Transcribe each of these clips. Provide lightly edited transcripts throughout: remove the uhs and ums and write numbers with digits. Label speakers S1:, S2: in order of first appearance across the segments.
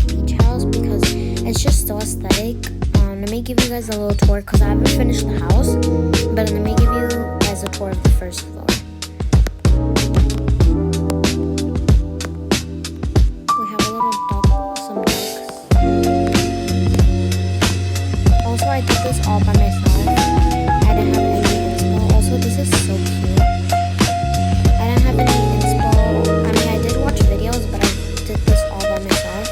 S1: beach house because it's just so aesthetic. Let me give you guys a little tour because I haven't finished the house, but let me give you guys a tour of the first floor. We have a little duck, some ducks. Also, I did this all by myself. I didn't have any inspo. Also, this is so cute. I didn't have any inspo. I mean, I did watch videos, but I did this all by myself.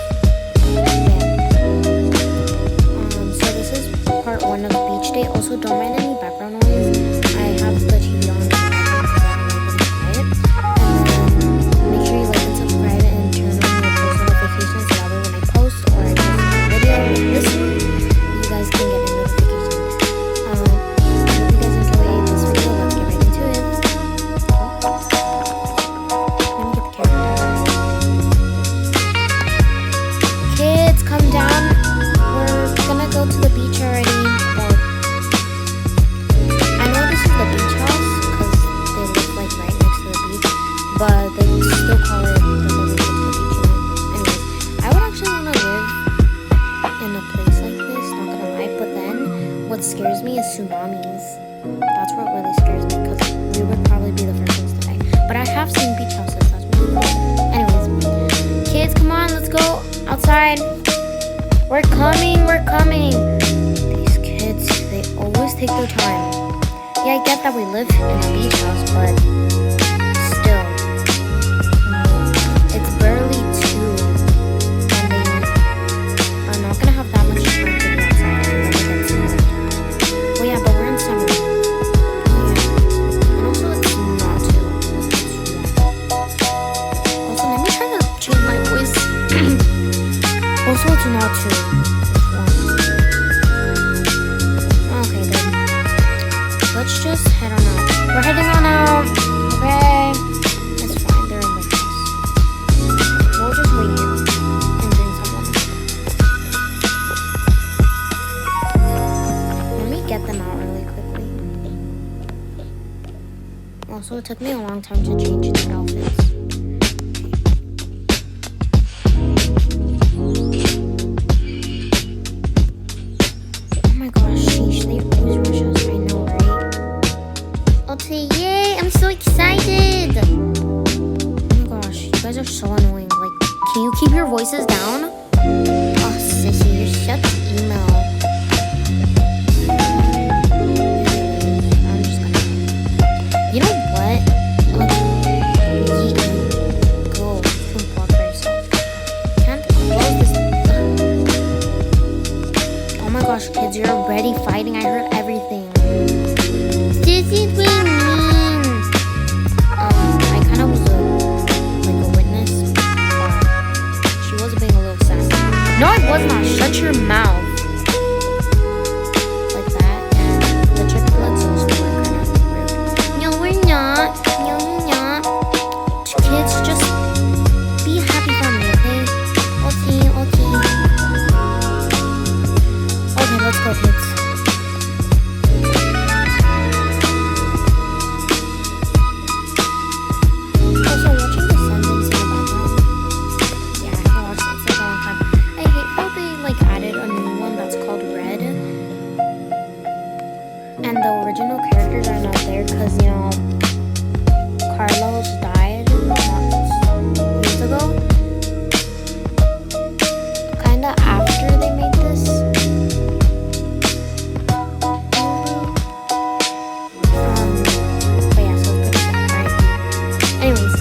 S1: So this is part 1 of beach day. Also, don't mind any background noise. I have the TV on in the background because I don't know quiet. And then make sure you like and subscribe and turn on your post notifications so that way when I post or I post a video like this one, you guys can get a notification. I hope you guys enjoyed this video. Let's get right into it. Let me get the camera down. Kids, come down. We're gonna go to the beach already. Well, I know this is the beach house because they live like right next to the beach, but they still call it the living to the beach. Anyways, I would actually want to live in a place like this, not gonna lie, but then what scares me is tsunamis. That's what really scares me because we would probably be the first ones to die. But I have seen beach houses, that's really cool. Anyways, kids, come on, let's go outside. We're coming, we're coming. These kids, they always take their time. Yeah, I get that we live in a beach house, but still, it's barely 2, and they are not gonna have that much time to be outside when it gets summer. Well, yeah, but we're in summer. Yeah. And also, it's not too warm. Also, let me try to change my voice. Also, it's not too warm. Okay, then. Let's just head on out. We're heading on out. Okay. It's fine. They're in the house. We'll just wait here and bring someone. Let me get them out really quickly. Also, it took me a long time to change their outfits. Oh my gosh, sheesh, they always rush us, I know, right? Okay, yay, I'm so excited! Oh my gosh, you guys are so annoying. Like, can you keep your voices down? Oh, sissy, you're such email. I'm just gonna... You know what? Go, you can walk by yourself. Can't close this... Oh my gosh, kids, you're already fighting. I heard everything. Sissy, what do you mean? I kind of was a witness. She was being a little sassy. No, I was not. Shut your mouth. Like that. And the triplets also were kind of rude. No, we're not. No, we're not. Kids, just be happy for me, okay? Okay. Okay, let's go, kids. Also, watching the sentence in the background. Yeah, I haven't watched it for a long time. I hate how they added a new one that's called Red. And the original characters are not there because, Carlos died not years ago. Kinda after they made this. But yeah, so it's pretty sad, right? Anyways,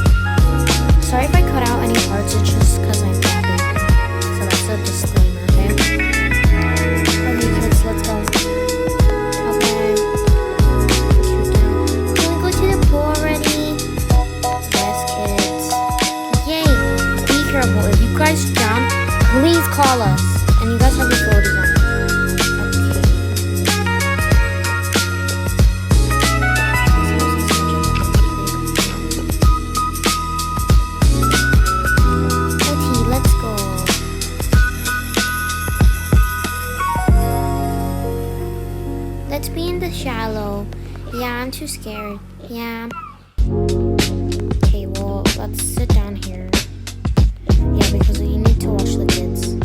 S1: sorry if I cut out any parts, it's just because I'm yapping. So that's a disclaimer, okay? Okay, kids, let's go. Okay. Can we go to the pool already? Yes, kids. Yay! Be careful. If you guys drown, please call us. And you guys have your floaties on. Okay, let's go. Let's be in the shallow. Yeah, I'm too scared. Yeah. Okay, well, let's sit down here. Yeah, because you need to watch the kids.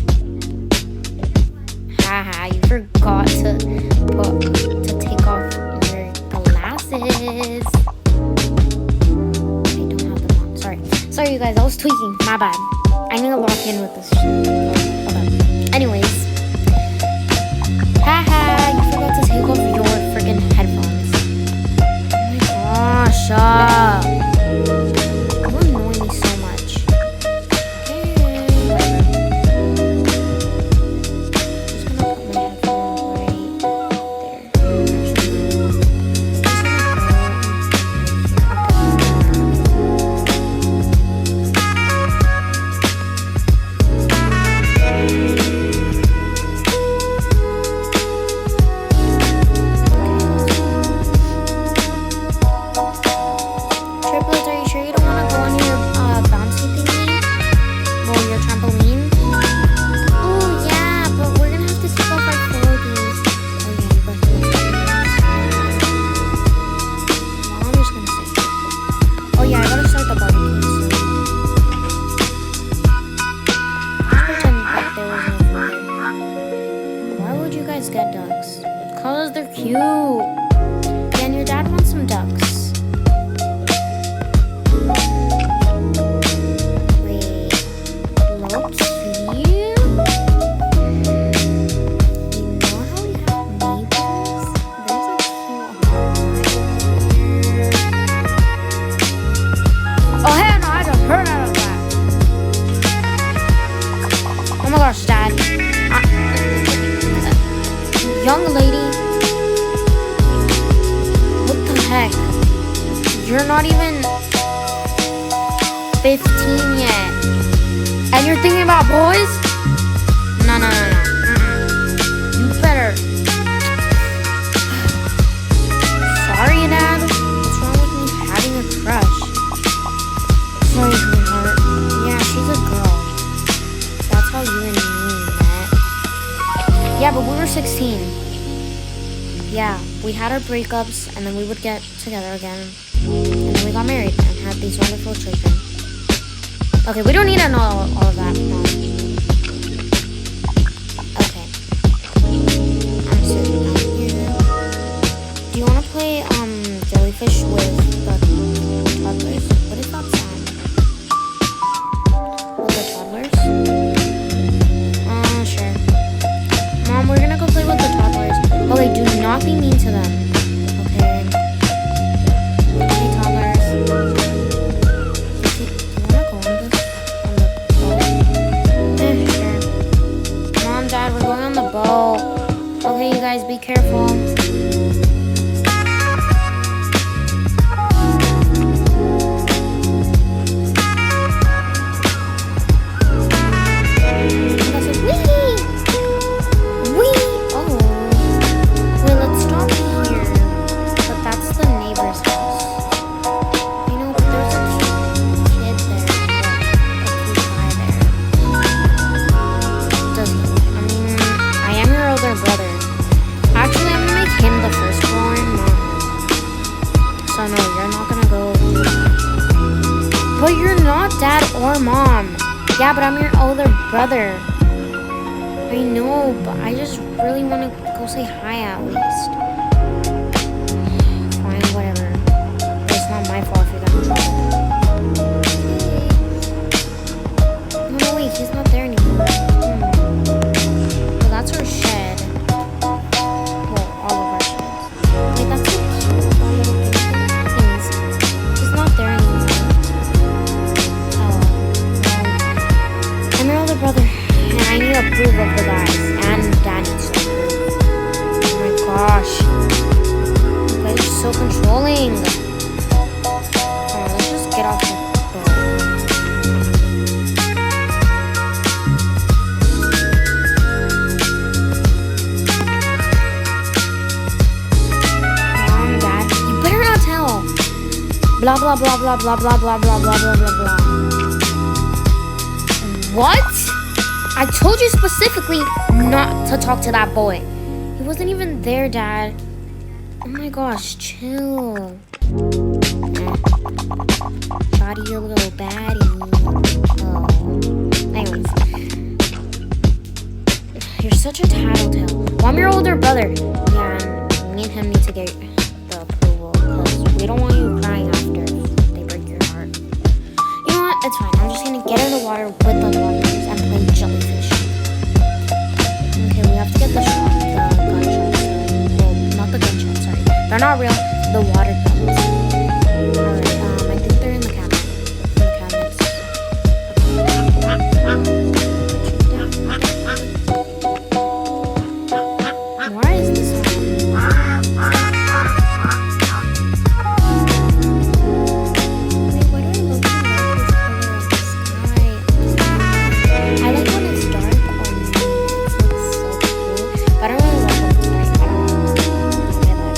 S1: tweaking. My bad. I need to lock in with this shit. Okay. Anyways. Haha, you forgot to take off your freaking headphones. Oh my gosh. You annoy me so much. Okay, whatever. Just gonna put my headphone right Triplets, are you sure you don't want to go on your bouncy thingy? Well, your trampoline? Oh, yeah, but we're going to have to take off our clothes. Oh, yeah, you got those. Well, I'm just going to say. Oh, yeah, I got to start the barbecue soon. Just pretend like there was no food. Why would you guys get ducks? Because they're cute. Yeah, and your dad wants some ducks. Wait, look cute. You know how we have neighbors? There's a cute hallway here. Oh hell no, I just heard out of that. Oh my gosh, Dad. Young lady. What the heck? You're not even 15 yet. And you're thinking about boys? No. You better. Sorry, Dad. What's wrong with me having a crush? Sorry, sweetheart. Yeah, she's a girl. That's how you and me met. Yeah, but we were 16. Yeah, we had our breakups, and then we would get together again. And then we got married and had these wonderful children. Okay, we don't need to know all of that. No. Okay. I'm sitting down here. Do you want to play jellyfish with the toddlers? What is that sound? With the toddlers? Sure. Mom, we're gonna go play with the toddlers. Okay, do not be mean to them. Okay. Hey, toddlers. Do you wanna go on this? On the boat? Sure. Mom, Dad, we're going on the boat. Okay, you guys, be careful. But you're not Dad or Mom. Yeah, but I'm your older brother. I know, but I just really want to go say hi at least. Fine, whatever. But it's not my fault if you got in trouble. No, wait, he's not there anymore. Well, that's our shed. Well, all of our sheds. Wait, that's so cute. All little things. He's not there anymore. I'm your older brother, and I need to approve of the guys, and Dad needs to approve. Oh my gosh. You guys are so controlling. Come on, let's just get off the boat. Mom, Dad, you better not tell. Blah, blah, blah, blah, blah, blah, blah, blah, blah, blah, blah, blah. What? I told you specifically not to talk to that boy. He wasn't even there, Dad. Oh my gosh, chill. Baddie, you little baddie. Oh. Anyways. You're such a tattletale. Well, I'm your older brother. Yeah, and me and him need to get the approval. Because we don't want you crying after they break your heart. You know what? It's fine. I'm just gonna water with the toddlers and play jellyfish. Okay, we have to get the gunshots. Well, not the gunshots, sorry. They're not real. The water guns. Alright, I think they're in the cabinet. In the cabinets. Why is this on? Wait, why do I look so like this color of the sky? I like when it's dark or moon. It looks so cool. But I don't really like when it's bright. I don't know. Okay, that.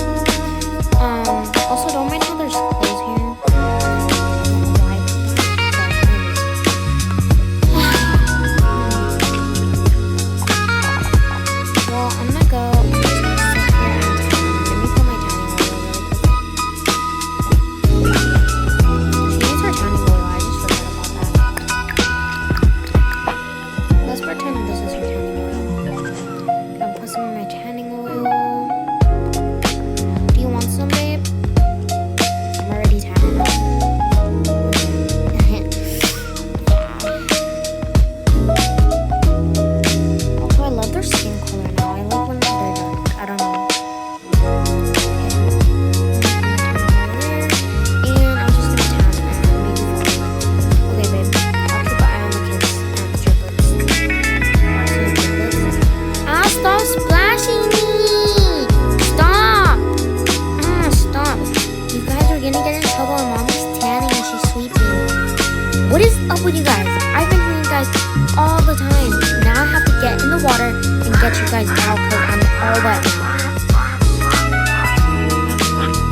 S1: Also, don't mind how there's clothes here. I don't know why I put that, but well, I'm gonna go. I'm just gonna sit here and tan. Let me put my tanning oil really quick. She needs her tanning oil. I just forgot about that. Let's pretend this is her tanning oil. Gonna put some of my tanning oil. Do you want some, babe? I'm already tanning up. Also, I love their skin color now. I like when they're dark. I don't know. And I'm just gonna tan and maybe follow it. Okay, babe. I'll keep an eye on the kids and the triplets. Ah, stop splashing me! Stop! Stop. You guys are gonna get in trouble and mommy's tanning and she's sweeping. What is up with you guys? I've been hearing you guys all the time. Now I have to get in the water and get you guys out because I'm all wet now.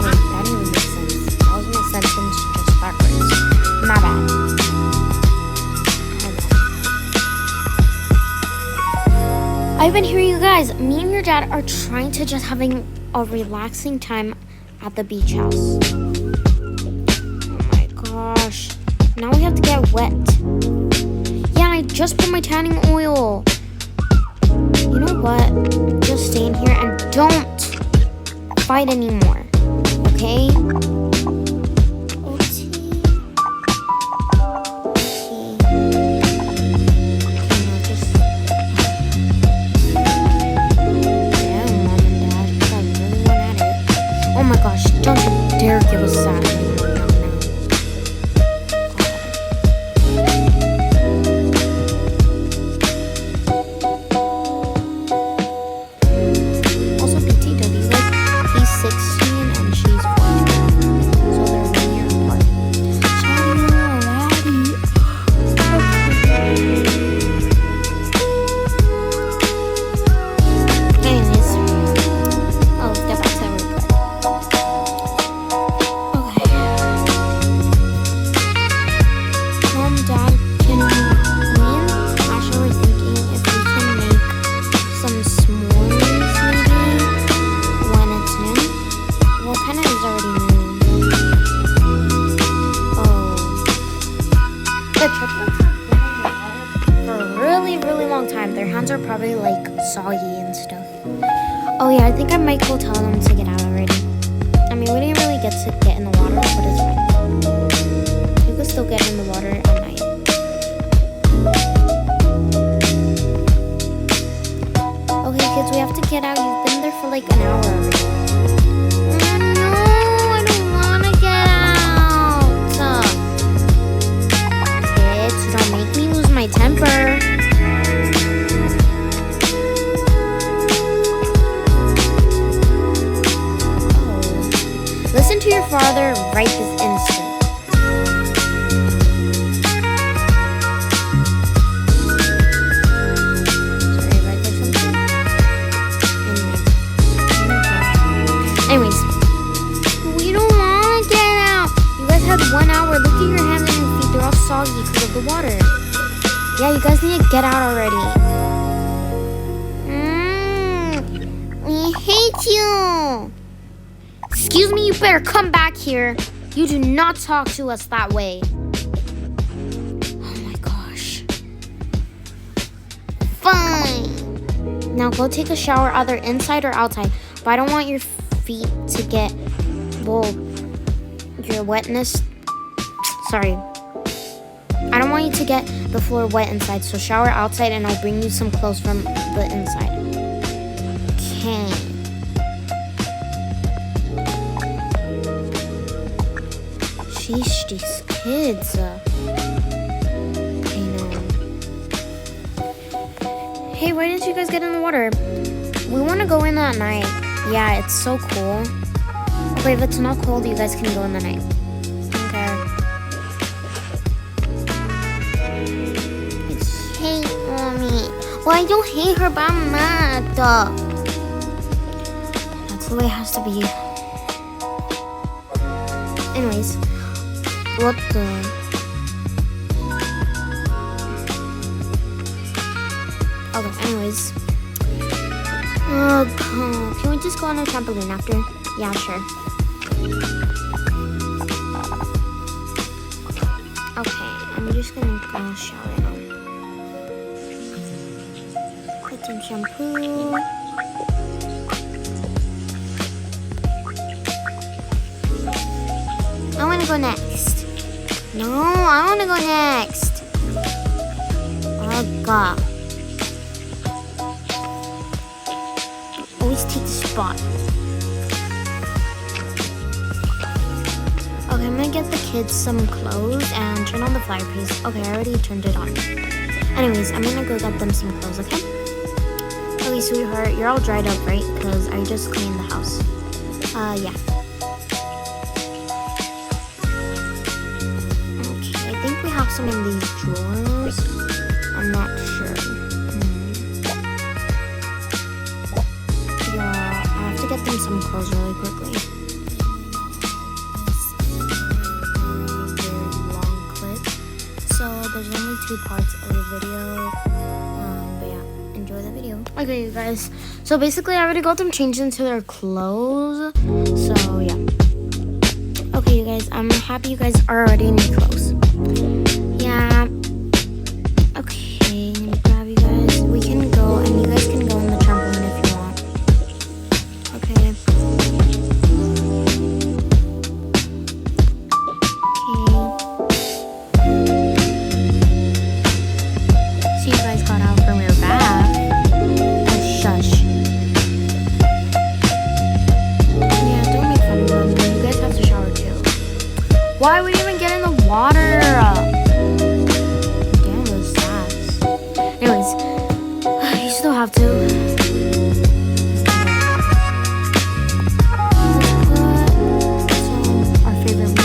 S1: Wait, that didn't even make sense. That was my sentence just backwards. My bad. I've been hearing you guys. Me and your dad are trying to just having a relaxing time at the beach house. Oh my gosh. Now we have to get wet. Yeah, I just put my tanning oil. You know what? Just stay in here and don't fight anymore. Okay? Oh my gosh, don't you dare give us that anymore, young man. Also, BTW, like, he's 16 and she's 14. So they're 1 year apart. Anyways, I'll get back to the report. Okay. Mom, Dad, can me and Asha were thinking if we can make some s'mores maybe when it's noon. Well, kind of is already noon. Oh. The triplets have been in the water for a really, really long time. Their hands are probably like soggy and stuff. Oh yeah, I think I might go tell them to get out already. I mean, we didn't really get to get in the water, but it's fine. We could still get in the water at night. Okay, kids, we have to get out. You've been there for like an hour already. No, I don't want to get out. Kids, don't make me lose my temper. Listen to your father right this instant. Sorry, right there something? Anyways, we don't want to get out. You guys had 1 hour. Look at your hands and your feet. They're all soggy because of the water. Yeah, you guys need to get out already. We hate you. Excuse me, you better come back here. You do not talk to us that way. Oh my gosh. Fine. Now go take a shower either inside or outside. But I don't want your feet to get, well, your wetness. Sorry. I I don't want you to get the floor wet inside, so shower outside and I'll bring you some clothes from the inside. Okay. Sheesh, these kids. I know. Hey, why didn't you guys get in the water? We want to go in at night. Yeah, it's so cool. Okay, if it's not cold, you guys can go in the night. Okay. I hate mommy. Well, I don't hate her, but I'm mad. That's the way it has to be. Anyways, what the? Okay, anyways. Can we just go on a trampoline after? Yeah, sure. Okay, I'm just gonna go shower now. Put some shampoo. I wanna go next. No, I wanna go next. Oh god. Always take the spot. Okay, I'm gonna get the kids some clothes and turn on the fireplace. Okay, I already turned it on. Anyways, I'm gonna go get them some clothes, okay? Okay, sweetheart, you're all dried up, right? Because I just cleaned the house. Yeah. Okay, I think we have some in these drawers. I'm not sure. Yeah, I have to get them some clothes really quickly. There's only 2 parts of the video, but yeah, enjoy the video. Okay, you guys, so basically I already got them changed into their clothes, so yeah. Okay, you guys, I'm happy you guys are already in your clothes. Yeah. Okay, I'm gonna grab you guys. We can go, and you guys can go on the trampoline if you want. Okay. Why would you even get in the water? Damn, those sacks. Anyways, you still have to. Our favorite meat.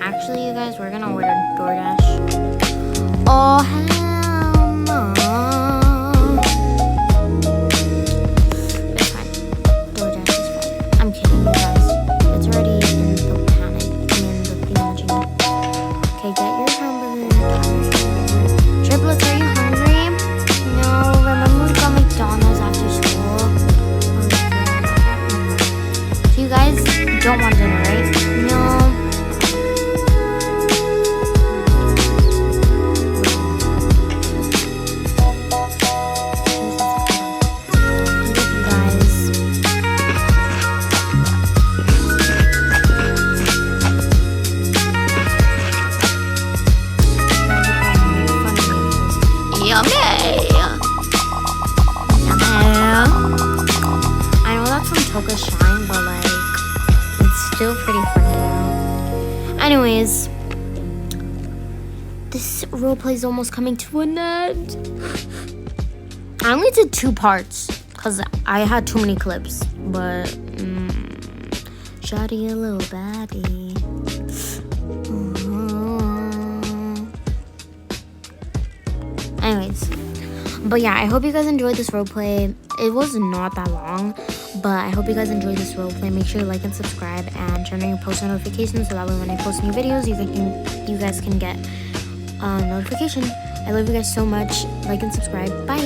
S1: Actually, you guys, we're gonna order DoorDash. Oh, hell no. It's fine. DoorDash is fine. I'm kidding, you guys. It's already in the panic. I mean, the thingamajig. Okay, get your hamburger. Triplets, are you hungry? No, remember we got McDonald's after school? So you guys don't want dinner, right? No. I know that's from Toka Shine, but like, it's still pretty funny now. Anyways, this roleplay is almost coming to an end. I only did 2 parts because I had too many clips, but Shawty a little baddie. Anyways, but yeah, I hope you guys enjoyed this roleplay. It was not that long, But I hope you guys enjoyed this roleplay. Make sure to like and subscribe and turn on your post notifications so that way when I post new videos, you guys can get a notification. I love you guys so much. Like and subscribe. Bye.